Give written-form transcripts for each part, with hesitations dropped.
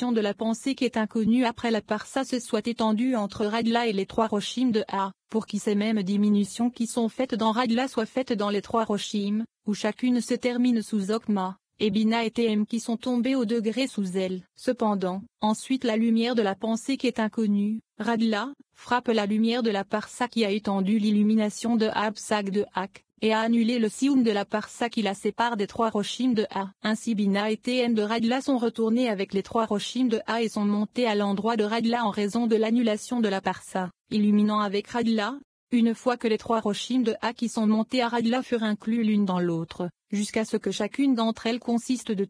de la pensée qui est inconnue après la parsa se soit étendue entre Radla et les trois roshim de A, pour que ces mêmes diminutions qui sont faites dans Radla soient faites dans les trois roshim, où chacune se termine sous Okma, et Bina et Tm qui sont tombés au degré sous elle. Cependant, ensuite la lumière de la pensée qui est inconnue, Radla, frappe la lumière de la parsa qui a étendu l'illumination de Absak de Ak, et a annulé le sioum de la parsa qui la sépare des trois roshim de A. Ainsi Bina et Tm de Radla sont retournés avec les trois roshim de A et sont montés à l'endroit de Radla en raison de l'annulation de la parsa, illuminant avec Radla, une fois que les trois roshim de A qui sont montés à Radla furent inclus l'une dans l'autre, jusqu'à ce que chacune d'entre elles consiste de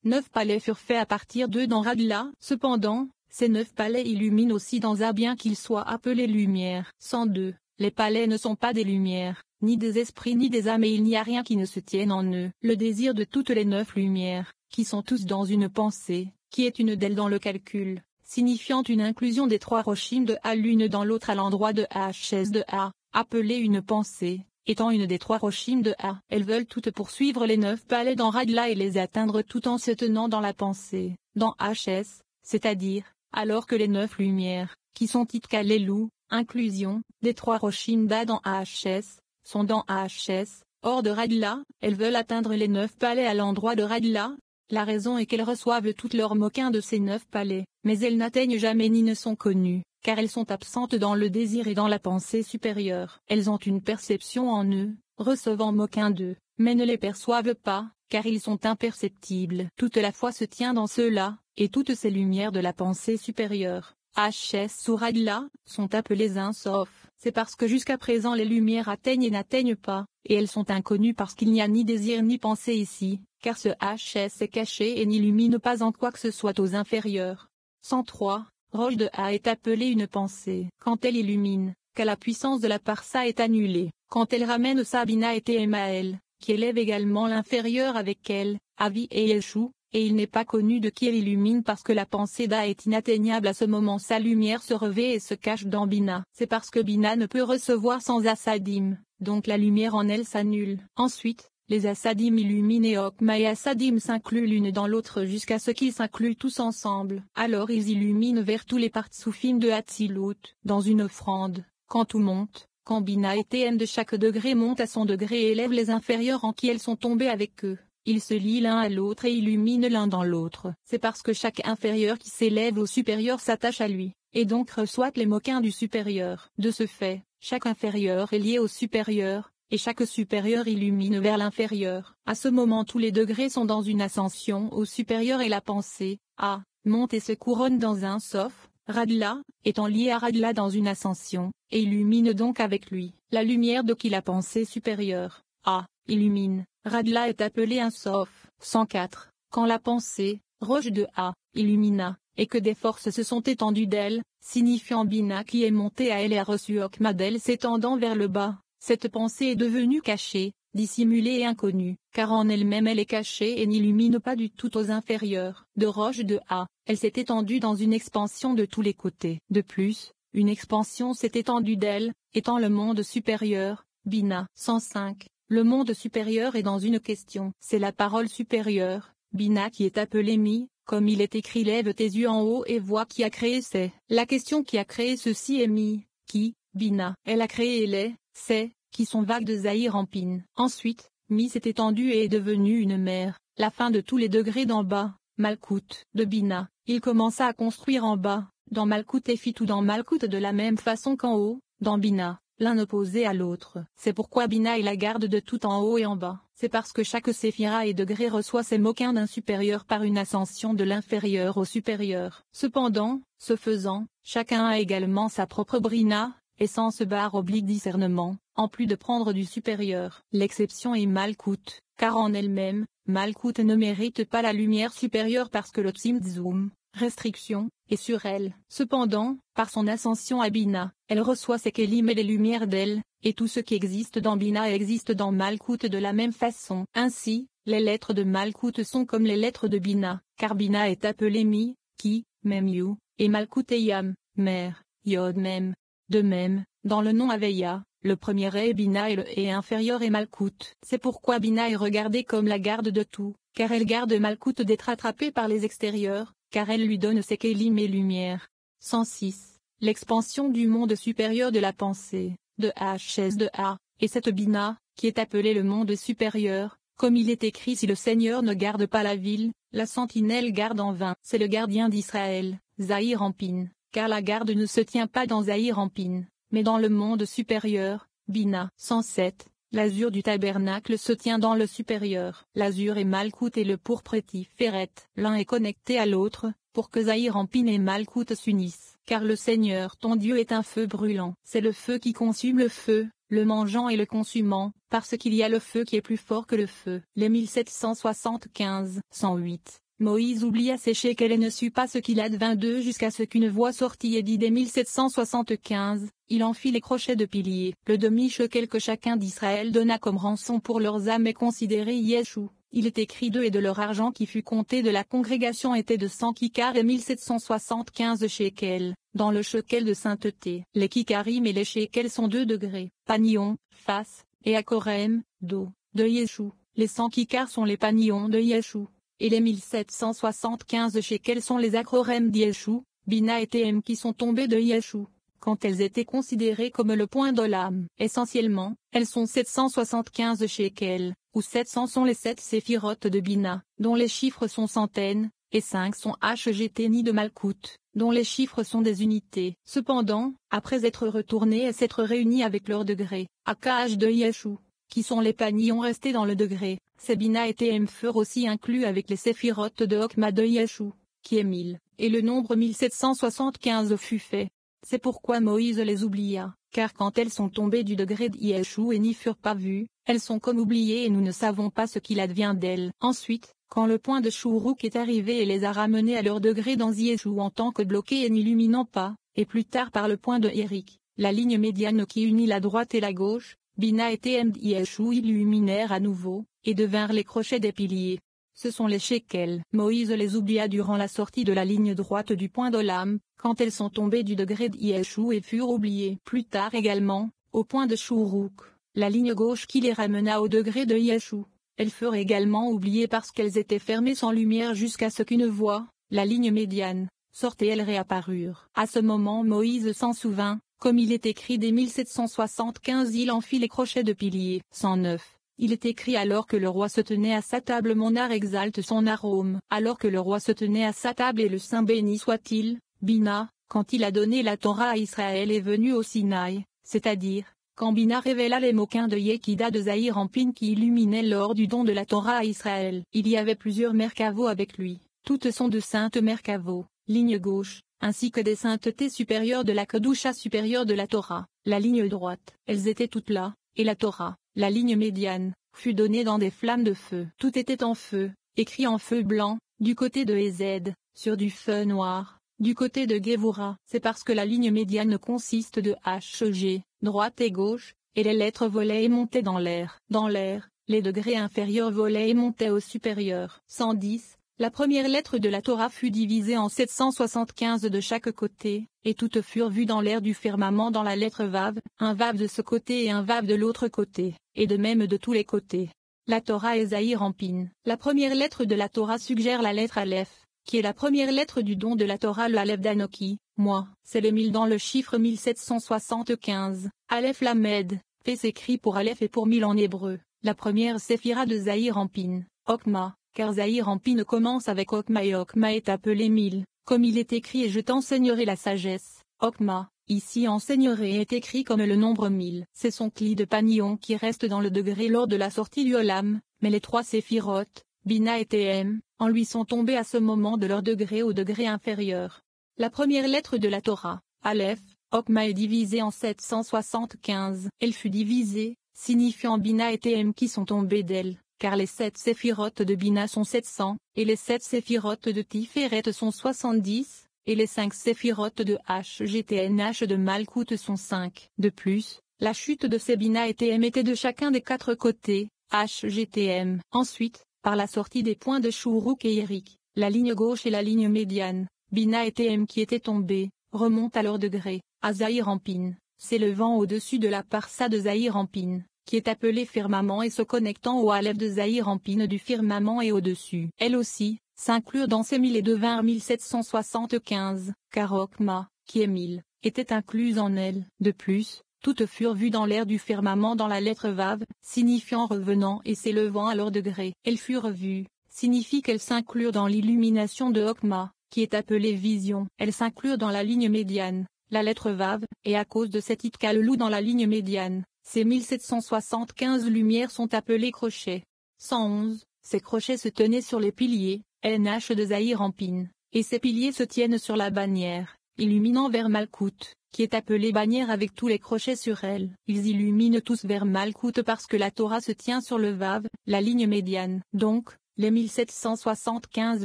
9 palais furent faits à partir d'eux dans Radla. Cependant, ces 9 palais illuminent aussi dans A bien qu'ils soient appelés lumière. 102. Les palais ne sont pas des lumières, ni des esprits ni des âmes et il n'y a rien qui ne se tienne en eux. Le désir de toutes les 9 lumières, qui sont tous dans une pensée, qui est une d'elles dans le calcul, signifiant une inclusion des trois roshim de A l'une dans l'autre à l'endroit de HS de A, appelée une pensée, étant une des trois roshim de A. Elles veulent toutes poursuivre les 9 palais dans Radla et les atteindre tout en se tenant dans la pensée, dans HS, c'est-à-dire, alors que les 9 lumières, qui sont Itkalelou, inclusion, des trois roshim d'A dans HS, sont dans HS, hors de Radla, elles veulent atteindre les 9 palais à l'endroit de Radla. La raison est qu'elles reçoivent toutes leurs moquins de ces 9 palais, mais elles n'atteignent jamais ni ne sont connues, car elles sont absentes dans le désir et dans la pensée supérieure. Elles ont une perception en eux, recevant moquins d'eux, mais ne les perçoivent pas, car ils sont imperceptibles. Toute la foi se tient dans ceux-là, et toutes ces lumières de la pensée supérieure, HS ou Radla, sont appelées Insof. C'est parce que jusqu'à présent les lumières atteignent et n'atteignent pas, et elles sont inconnues parce qu'il n'y a ni désir ni pensée ici, car ce HS est caché et n'illumine pas en quoi que ce soit aux inférieurs. 103. Roche de A est appelée une pensée. Quand elle illumine, qu'à la puissance de la parsa est annulée, quand elle ramène Sabina et Temael, qui élève également l'inférieur avec elle, Avi et Yeshua, et il n'est pas connu de qui elle illumine parce que la pensée d'A est inatteignable à ce moment sa lumière se revêt et se cache dans Bina. C'est parce que Bina ne peut recevoir sans Asadim, donc la lumière en elle s'annule. Ensuite, les Asadim illuminent et Okma et Asadim s'incluent l'une dans l'autre jusqu'à ce qu'ils s'incluent tous ensemble. Alors ils illuminent vers tous les partsoufim de Hatzilut, dans une offrande, quand tout monte. Quand Bina et Tm de chaque degré montent à son degré et élèvent les inférieurs en qui elles sont tombées avec eux. Ils se lient l'un à l'autre et illuminent l'un dans l'autre. C'est parce que chaque inférieur qui s'élève au supérieur s'attache à lui, et donc reçoit les moquins du supérieur. De ce fait, chaque inférieur est lié au supérieur, et chaque supérieur illumine vers l'inférieur. À ce moment tous les degrés sont dans une ascension au supérieur et la pensée, A, monte et se couronne dans un Sof, Radla, étant lié à Radla dans une ascension, et illumine donc avec lui. La lumière de qui la pensée supérieure, A, illumine. Radla est appelé un Sof. 104. Quand la pensée, roche de A, illumina, et que des forces se sont étendues d'elle, signifiant Bina qui est montée à elle et a reçu Okma d'elle s'étendant vers le bas, cette pensée est devenue cachée, dissimulée et inconnue, car en elle-même elle est cachée et n'illumine pas du tout aux inférieurs. De roche de A, elle s'est étendue dans une expansion de tous les côtés. De plus, une expansion s'est étendue d'elle, étant le monde supérieur, Bina. 105. Le monde supérieur est dans une question. C'est la parole supérieure, Bina qui est appelée Mi, comme il est écrit lève tes yeux en haut et vois qui a créé c'est. La question qui a créé ceci est Mi, qui, Bina. Elle a créé les, c'est, qui sont vagues de Zahir en pin. Ensuite, Mi s'est étendue et est devenue une mer, la fin de tous les degrés d'en bas, Malkout, de Bina. Il commença à construire en bas, dans Malkout et fit tout dans Malkout de la même façon qu'en haut, dans Bina. L'un opposé à l'autre. C'est pourquoi Bina est la garde de tout en haut et en bas. C'est parce que chaque séphira et degré reçoit ses moquins d'un supérieur par une ascension de l'inférieur au supérieur. Cependant, ce faisant, chacun a également sa propre brina, essence barre oblique discernement, en plus de prendre du supérieur. L'exception est Malkout, car en elle-même, Malkout ne mérite pas la lumière supérieure parce que le Tzimtzum, restriction, est sur elle. Cependant, par son ascension à Bina, elle reçoit ses kélim et les lumières d'elle, et tout ce qui existe dans Bina existe dans Malkout de la même façon. Ainsi, les lettres de Malkout sont comme les lettres de Bina, car Bina est appelée Mi, Ki, Mem Yu, et Malkout est Yam, Mer, Yod Mem. De même, dans le nom Aveya, le premier est Bina et le est inférieur est Malkout. C'est pourquoi Bina est regardée comme la garde de tout, car elle garde Malkout d'être attrapée par les extérieurs, car elle lui donne ses kélim et lumière. 106. L'expansion du monde supérieur de la pensée, de HS de A, et cette Bina, qui est appelée le monde supérieur, comme il est écrit si le Seigneur ne garde pas la ville, la sentinelle garde en vain. C'est le gardien d'Israël, Zahir Anpin, car la garde ne se tient pas dans Zahir Anpin, mais dans le monde supérieur, Bina. 107. L'azur du tabernacle se tient dans le supérieur. L'azur et Malkout et le pourpre et Tiferet. L'un est connecté à l'autre, pour que Zahir Anpin et Malkout s'unissent. Car le Seigneur ton Dieu est un feu brûlant. C'est le feu qui consume le feu, le mangeant et le consumant, parce qu'il y a le feu qui est plus fort que le feu. Les 1775. 108. Moïse oublia ses shekels et ne sut pas ce qu'il advint d'eux jusqu'à ce qu'une voix sortit et dit dès 1775, il en fit les crochets de piliers. Le demi-shekel que chacun d'Israël donna comme rançon pour leurs âmes est considéré Yeshua. Il est écrit d'eux et de leur argent qui fut compté de la congrégation était de 100 kikars et 1775 shekels, dans le shekel de sainteté. Les kikarim et les shekels sont 2 degrés, panion, face, et akorem, dos, de Yeshua. Les 100 kikars sont les panions de Yeshua. Et les 1775 shekels sont les akorem d'Yeshua, Bina et Tm qui sont tombés de Yeshua, quand elles étaient considérées comme le point d'Olam. Essentiellement, elles sont 775 shekels, où 700 sont les 7 séphirotes de Bina, dont les chiffres sont centaines, et 5 sont HGTNI de Malkout, dont les chiffres sont des unités. Cependant, après être retournés et s'être réunis avec leur degré, AKH de Yeshua, qui sont les panions restés dans le degré, ces Bina et Tm furent aussi inclus avec les séphirotes de Okma de Yeshua, qui est 1000, et le nombre 1775 fut fait. C'est pourquoi Moïse les oublia, car quand elles sont tombées du degré de Yeshua et n'y furent pas vues, elles sont comme oubliées et nous ne savons pas ce qu'il advient d'elles. Ensuite, quand le point de Shourouk est arrivé et les a ramenés à leur degré dans Yeshua en tant que bloqués et n'illuminant pas, et plus tard par le point de Eric, la ligne médiane qui unit la droite et la gauche, Bina et Tm Yeshua illuminèrent à nouveau, et devinrent les crochets des piliers. Ce sont les shekels. Moïse les oublia durant la sortie de la ligne droite du point d'Olam, quand elles sont tombées du degré de Yeshua et furent oubliées. Plus tard également, au point de Shourouk, la ligne gauche qui les ramena au degré de Yeshua. Elles furent également oubliées parce qu'elles étaient fermées sans lumière jusqu'à ce qu'une voix, la ligne médiane, sorte et elles réapparurent. À ce moment Moïse s'en souvint, comme il est écrit dès 1775 il en fit les crochets de piliers. 109. Il est écrit alors que le roi se tenait à sa table mon art exalte son arôme. Alors que le roi se tenait à sa table et le Saint béni soit-il, Bina, quand il a donné la Torah à Israël est venu au Sinaï, c'est-à-dire, quand Bina révéla les moquins de Yekida de Zahir Anpin qui illuminaient lors du don de la Torah à Israël. Il y avait plusieurs merkavos avec lui, toutes sont de saintes merkavos, ligne gauche, ainsi que des saintetés supérieures de la Kedusha supérieure de la Torah, la ligne droite. Elles étaient toutes là, et la Torah, la ligne médiane, fut donnée dans des flammes de feu. Tout était en feu, écrit en feu blanc, du côté de Ezed, sur du feu noir, du côté de Gevura. C'est parce que la ligne médiane consiste de HG, droite et gauche, et les lettres volaient et montaient dans l'air. Dans l'air, les degrés inférieurs volaient et montaient au supérieur. 110. La première lettre de la Torah fut divisée en 775 de chaque côté, et toutes furent vues dans l'air du firmament dans la lettre Vav, un Vav de ce côté et un Vav de l'autre côté, et de même de tous les côtés. La Torah est Zahir Anpin. La première lettre de la Torah suggère la lettre Aleph, qui est la première lettre du don de la Torah le Aleph d'Anoki, moi, c'est le 1000 dans le chiffre 1775. Aleph Lamed, fait s'écrit pour Aleph et pour 1000 en hébreu. La première séphira de Zahir Anpin, Okma. Car Zahir Anpin commence avec Okma et Okma est appelé 1000, comme il est écrit et je t'enseignerai la sagesse. Okma, ici enseignerai est écrit comme le nombre 1000. C'est son cli de panion qui reste dans le degré lors de la sortie du Olam, mais les 3 séphirotes, Bina et Tm, en lui sont tombés à ce moment de leur degré au degré inférieur. La première lettre de la Torah, Aleph, Okma est divisée en 775. Elle fut divisée, signifiant Bina et Tm qui sont tombés d'elle. Car les 7 séphirotes de Bina sont 700, et les 7 séphirotes de Tiferet sont 70, et les 5 séphirotes de HGTNH de Malkout sont 5. De plus, la chute de ces Bina et Tm était de chacun des 4 côtés, HGTM. Ensuite, par la sortie des points de Shourouk et Eric, la ligne gauche et la ligne médiane, Bina et Tm qui étaient tombés, remontent à leur degré, à Zahir Anpin, s'élevant au-dessus de la parsa de Zahir Anpin, qui est appelé firmament et se connectant au Aleph de Zahir Anpin du firmament et au-dessus. Elle aussi, s'inclurent dans ces 1000 et devint 1775, car Okma, qui est 1000, était incluse en elle. De plus, toutes furent vues dans l'air du firmament dans la lettre Vav, signifiant revenant et s'élevant à leur degré. Elles furent vues, signifie qu'elles s'inclurent dans l'illumination de Okma, qui est appelée vision. Elles s'inclurent dans la ligne médiane, la lettre Vav, et à cause de cet Itkalelou dans la ligne médiane, ces 1775 lumières sont appelées crochets. 111. Ces crochets se tenaient sur les piliers, NH de Zahir Ampin, et ces piliers se tiennent sur la bannière, illuminant vers Malkout, qui est appelée bannière avec tous les crochets sur elle. Ils illuminent tous vers Malkout parce que la Torah se tient sur le Vav, la ligne médiane. Donc, les 1775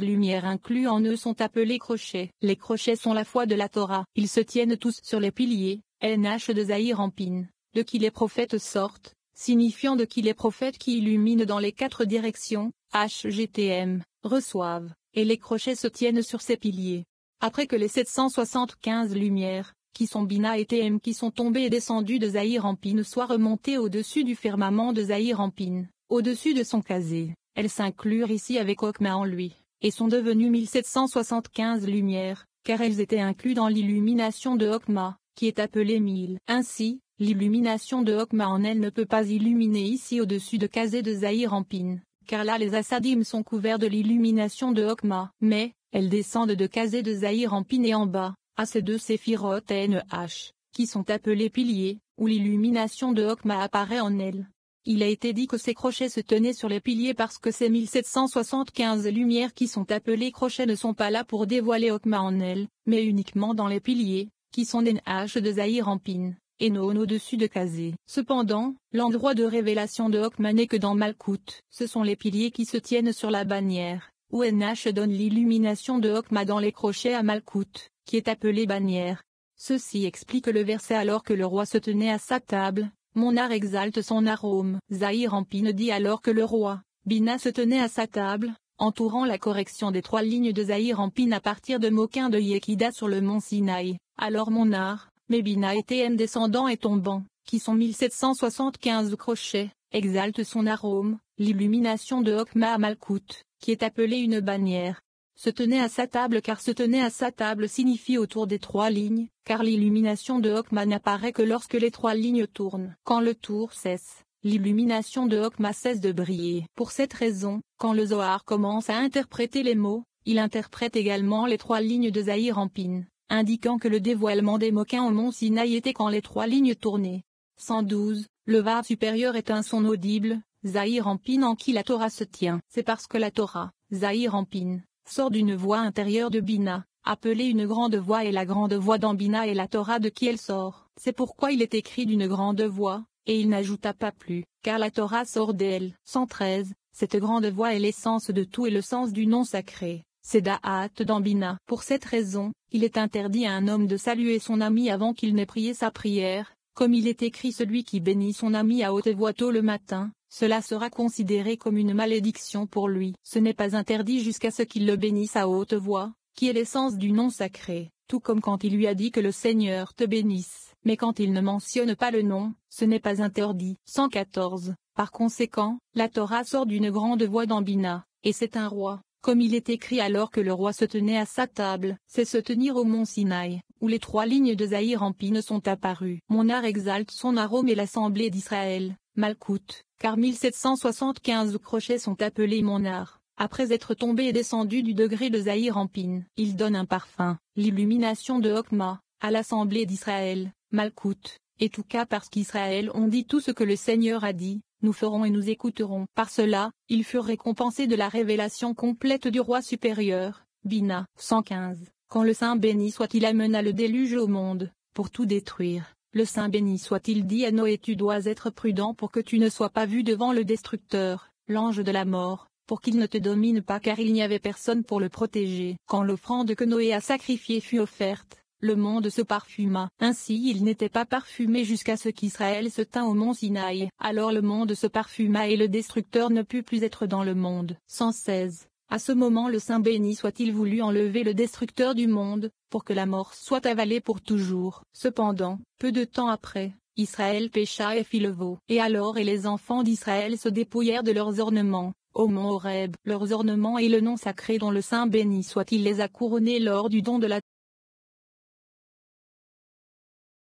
lumières inclus en eux sont appelés crochets. Les crochets sont la foi de la Torah. Ils se tiennent tous sur les piliers, NH de Zahir Ampin, de qui les prophètes sortent, signifiant de qui les prophètes qui illuminent dans les 4 directions, HGTM, reçoivent, et les crochets se tiennent sur ces piliers. Après que les 775 lumières, qui sont Bina et TM qui sont tombées et descendues de Zahir Ampin soient remontées au-dessus du firmament de Zahir Ampin, au-dessus de son casé, elles s'inclurent ici avec Okma en lui, et sont devenues 1775 lumières, car elles étaient incluses dans l'illumination de Okma, qui est appelée 1000. Ainsi, l'illumination de Okma en elle ne peut pas illuminer ici au-dessus de casé de Zahir Ampin, car là les Assadim sont couverts de l'illumination de Okma, mais, elles descendent de casé de Zahir Ampin et en bas, à ces 2 séphiroth NH, qui sont appelés piliers, où l'illumination de Okma apparaît en elles. Il a été dit que ces crochets se tenaient sur les piliers parce que ces 1775 lumières qui sont appelées crochets ne sont pas là pour dévoiler Okma en elles, mais uniquement dans les piliers, qui sont NH de Zahir Ampin, et non au-dessus de casé. Cependant, l'endroit de révélation de Okma n'est que dans Malkout. Ce sont les piliers qui se tiennent sur la bannière, où NH donne l'illumination de Okma dans les crochets à Malkout, qui est appelé bannière. Ceci explique le verset alors que le roi se tenait à sa table, mon art exalte son arôme. Zahir Ampin dit alors que le roi, Bina se tenait à sa table, entourant la correction des 3 lignes de Zahir Ampin à partir de Moquin de Yekida sur le mont Sinaï. Alors mon art, mais Bina et TM descendant et tombant, qui sont 1775 crochets, exalte son arôme, l'illumination de Okma à Malkout, qui est appelée une bannière. Se tenait à sa table car se tenait à sa table signifie autour des 3 lignes, car l'illumination de Okma n'apparaît que lorsque les 3 lignes tournent. Quand le tour cesse, l'illumination de Okma cesse de briller. Pour cette raison, quand le Zohar commence à interpréter les mots, il interprète également les 3 lignes de Zahir Ampin, indiquant que le dévoilement des Moquins au mont Sinaï était quand les 3 lignes tournaient. 112. Le Vav supérieur est un son audible, Zahir Ampin en qui la Torah se tient. C'est parce que la Torah, Zahir Ampin, sort d'une voix intérieure de Bina, appelée une grande voix et la grande voix dans Bina est la Torah de qui elle sort. C'est pourquoi il est écrit d'une grande voix, et il n'ajouta pas plus, car la Torah sort d'elle. 113. Cette grande voix est l'essence de tout et le sens du nom sacré. C'est Da'at dans Bina. Pour cette raison, il est interdit à un homme de saluer son ami avant qu'il n'ait prié sa prière, comme il est écrit celui qui bénit son ami à haute voix tôt le matin. Cela sera considéré comme une malédiction pour lui. Ce n'est pas interdit jusqu'à ce qu'il le bénisse à haute voix, qui est l'essence du nom sacré, tout comme quand il lui a dit que le Seigneur te bénisse. Mais quand il ne mentionne pas le nom, ce n'est pas interdit. 114. Par conséquent, la Torah sort d'une grande voix dans Bina, et c'est un roi, comme il est écrit alors que le roi se tenait à sa table. C'est se tenir au mont Sinaï, où les 3 lignes de Zahir Ampin sont apparues. Mon art exalte son arôme et l'assemblée d'Israël, Malkout, car 1775 crochets sont appelés mon art, après être tombés et descendus du degré de Zahir Ampin. Il donne un parfum, l'illumination de Okma, à l'assemblée d'Israël, Malkout, et tout cas parce qu'Israël ont dit tout ce que le Seigneur a dit, nous ferons et nous écouterons. Par cela, ils furent récompensés de la révélation complète du roi supérieur, Bina. 115. Quand le Saint béni soit-il amena le déluge au monde, pour tout détruire. Le Saint béni soit-il dit à Noé tu dois être prudent pour que tu ne sois pas vu devant le destructeur, l'ange de la mort, pour qu'il ne te domine pas car il n'y avait personne pour le protéger. Quand l'offrande que Noé a sacrifiée fut offerte, le monde se parfuma. Ainsi il n'était pas parfumé jusqu'à ce qu'Israël se tint au mont Sinaï. Alors le monde se parfuma et le destructeur ne put plus être dans le monde. 116. À ce moment le Saint béni soit-il voulut enlever le destructeur du monde, pour que la mort soit avalée pour toujours. Cependant, peu de temps après, Israël pécha et fit le veau. Et alors les enfants d'Israël se dépouillèrent de leurs ornements, au mont Horeb. Leurs ornements et le nom sacré dont le Saint béni soit-il les a couronnés lors du don de la